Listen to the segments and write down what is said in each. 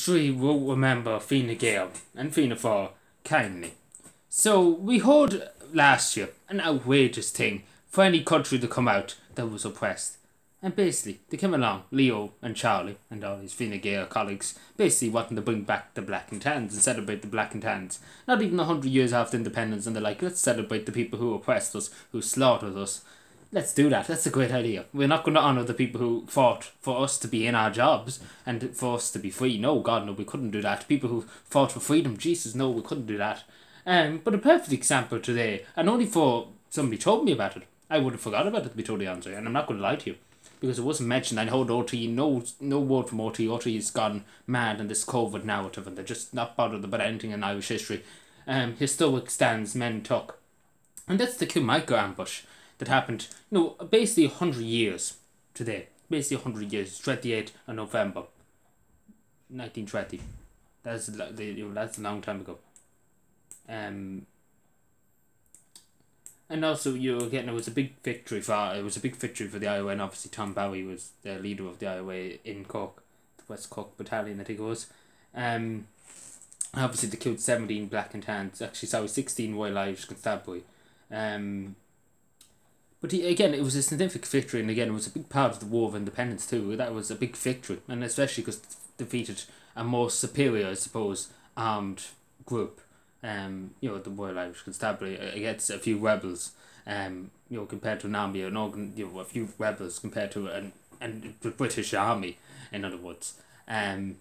history will remember Fianna Gael and Fianna Fáil kindly. So we heard last year an outrageous thing for any country to come out that was oppressed. And basically, they came along, Leo and Charlie and all his Fianna Gael colleagues, basically wanting to bring back the Black and Tans and celebrate the Black and Tans. Not even 100 years after independence, and they're like, let's celebrate the people who oppressed us, who slaughtered us. Let's do that. That's a great idea. We're not going to honour the people who fought for us to be in our jobs and for us to be free. No, God, no, we couldn't do that. People who fought for freedom, Jesus, no, we couldn't do that. But a perfect example today, and only for somebody told me about it. I would have forgot about it, to be totally honest, and I'm not going to lie to you, because it wasn't mentioned. I heard OT, no word from OT. OT has gone mad in this COVID narrative, and they're just not bothered about anything in Irish history. Historic stands men took. And that's the kilmichael ambush that happened, basically 100 years today. Basically 100 years, 28th of November, 1920. That's a long time ago. And also, it was a big victory for the IOA, and obviously Tom Bowie was the leader of the IOA in Cork, the West Cork Battalion, I think it was. Obviously they killed 17 Black and Tans, 16 Royal Irish Constabulary. But again, it was a significant victory, and again, it was a big part of the War of Independence too. That was a big victory, and especially because it defeated a more superior, I suppose, armed group. The Royal Irish Constabulary against a few rebels. Compared to an army, a few rebels compared to the British Army, in other words. And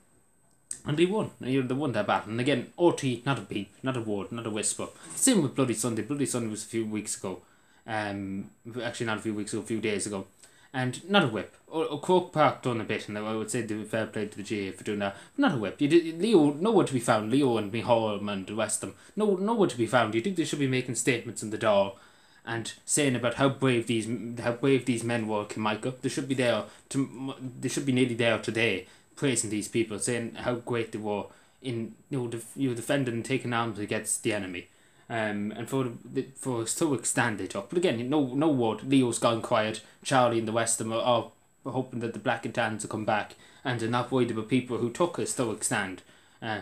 they won. They won that battle. And again, OT, not a peep, not a word, not a whisper. Same with Bloody Sunday. Bloody Sunday was a few weeks ago. Actually not a few weeks ago, a few days ago. And not a whip. Croke Park done a bit, and I would say the fair play to the GA for doing that. But not a whip. Leo, nowhere to be found. Leo and Micheál and the rest of them, nowhere to be found. You think they should be making statements in the door and saying about how brave these men were, kilmichael. They should be there. They should be nearly there today, praising these people, saying how great they were in defending and taking arms against the enemy. And for historic stand they took. But again, no word. Leo's gone quiet. Charlie and the rest of them are hoping that the Black and Tans will come back, and they're not worried about people who took a historic stand,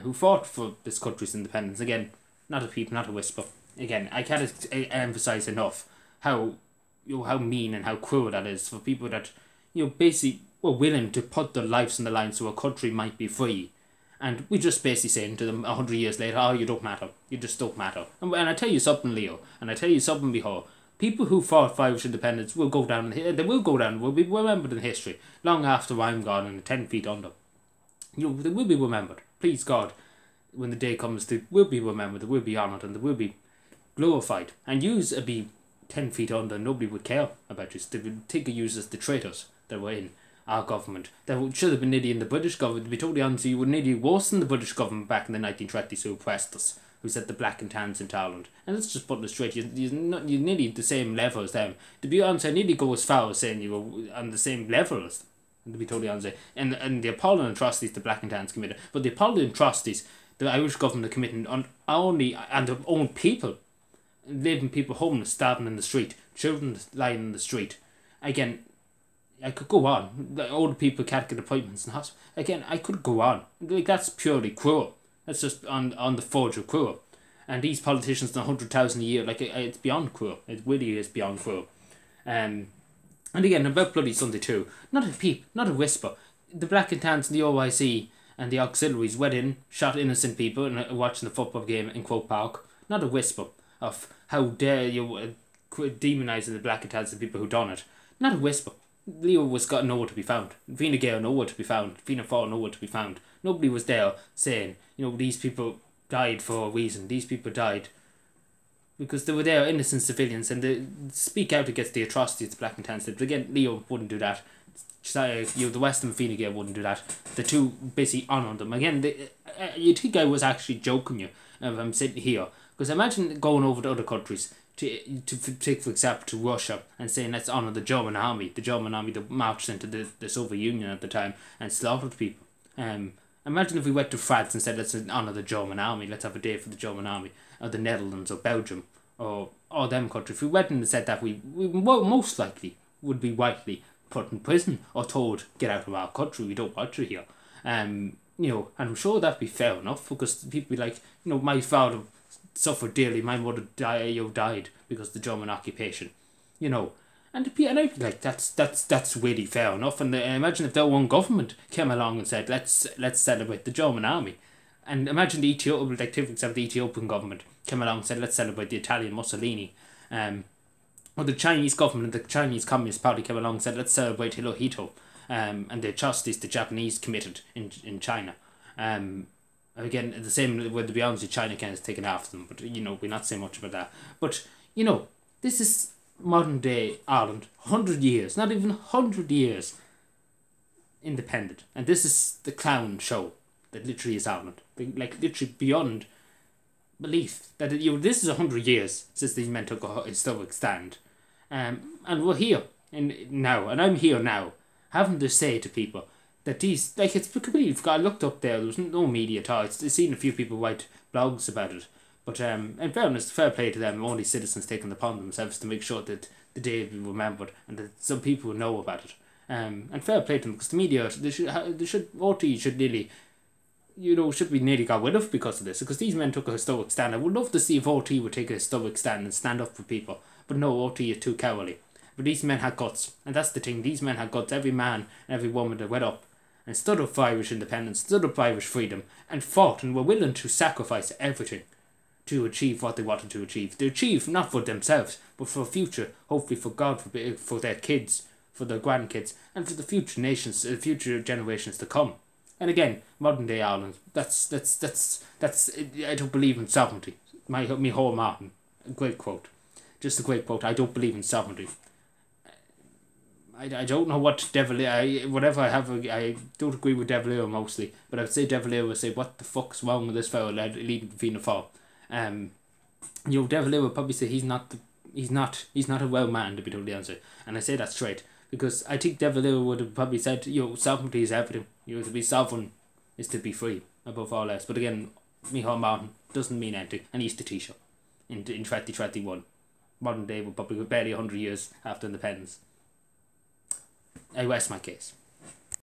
who fought for this country's independence. Again, not a peep, not a whisper. Again, I can't emphasise enough how mean and how cruel that is for people that basically were willing to put their lives on the line so a country might be free. And we just basically saying to them 100 years later, oh, you don't matter. You just don't matter. And I tell you something, Leo, and I tell you something, Micheál. People who fought for Irish independence will go down, they will go down, will be remembered in history, long after I'm gone and 10 feet under. They will be remembered. Please God, when the day comes, they will be remembered, they will be honoured, and they will be glorified. And yous would be 10 feet under, nobody would care about you. They would think of yous as the traitors that were in our government. That should have been nearly in the British government. To be totally honest, you were nearly worse than the British government back in the 1920s who oppressed us, who set the Black and Tans into Ireland. And let's just put it straight, you're nearly the same level as them. To be honest, I nearly go as far as saying you were on the same level as them, to be totally honest. And the appalling atrocities the Black and Tans committed, but the appalling atrocities the Irish government are committing on their own people, leaving people homeless, starving in the street, children lying in the street. Again, I could go on. The older people can't get appointments in hospital. Again, I could go on. That's purely cruel. That's just on the verge of cruel. And these politicians, 100,000 a year, it's beyond cruel. It really is beyond cruel. And again, about Bloody Sunday too. Not a peep, not a whisper. The Black and Tans and the OIC and the auxiliaries went in, shot innocent people and watching the football game in Croke Park. Not a whisper of how dare you demonising the Black and Tans and the people who done it. Not a whisper. Leo was got nowhere to be found. Fianna Gael nowhere to be found. Fianna Fáil nowhere to be found. Nobody was there saying, these people died for a reason. These people died because they were there, innocent civilians, and they speak out against the atrocities the Black and Tans did. But again, Leo wouldn't do that. The Western Fianna Gael wouldn't do that. The two basically honoured them. Again, you'd think I was actually joking you if I'm sitting here, because imagine going over to other countries, to take for example to Russia, and saying let's honour the German army that marched into the Soviet Union at the time and slaughtered people. Imagine if we went to France and said let's honour the German army, let's have a day for the German army, or the Netherlands or Belgium or them countries. If we went and said that, we most likely would be rightly put in prison or told get out of our country, we don't want you here. and I'm sure that'd be fair enough, because people be like, my father suffered dearly, my mother died because of the German occupation, and I'd be like, that's really fair enough. And imagine if their one government came along and said, let's celebrate the German army, and imagine the Ethiopian, like, for example, the Ethiopian government came along and said, let's celebrate the Italian Mussolini, or the Chinese government, the Chinese Communist Party came along and said, let's celebrate Hirohito, and the atrocities the Japanese committed in China. Again, the same with the Beyonce, China kind of taken after them, but we're not saying much about that. But this is modern day Ireland, 100 years, not even 100 years independent, and this is the clown show that literally is Ireland, like literally beyond belief that this is 100 years since these men took a historic stand, and we're here now, and I'm here now, having to say to people that these, like, it's completely, I looked up there was no media at all. I've seen a few people write blogs about it, but in fairness, fair play to them, only citizens taking it upon themselves to make sure that the day be remembered and that some people know about it, and fair play to them, because the media, RT should nearly, should be nearly got rid of because of this, because these men took a historic stand. I would love to see if RT would take a historic stand and stand up for people, but no, RT is too cowardly. But these men had guts, and that's the thing, these men had guts. Every man and every woman that went up and stood up for Irish independence, stood up for Irish freedom, and fought and were willing to sacrifice everything to achieve what they wanted to achieve. To achieve not for themselves, but for a future, hopefully for God, for their kids, for their grandkids, and for the future nations, future generations to come. And again, modern day Ireland, that's I don't believe in sovereignty. My whole Martin, a great quote. Just a great quote. I don't believe in sovereignty. I don't know what whatever I have, I don't agree with De Valera mostly, but I would say De Valera would say, what the fuck's wrong with this fellow leading Fianna Fáil? De Valera would probably say he's not a well man, to be totally honest, and I say that straight, because I think De Valera would have probably said, sovereignty is everything. To be sovereign is to be free above all else. But again, Micheál Martin doesn't mean anything, and he's the Taoiseach in 2021. Modern day, we're probably barely 100 years after independence. I rest my case.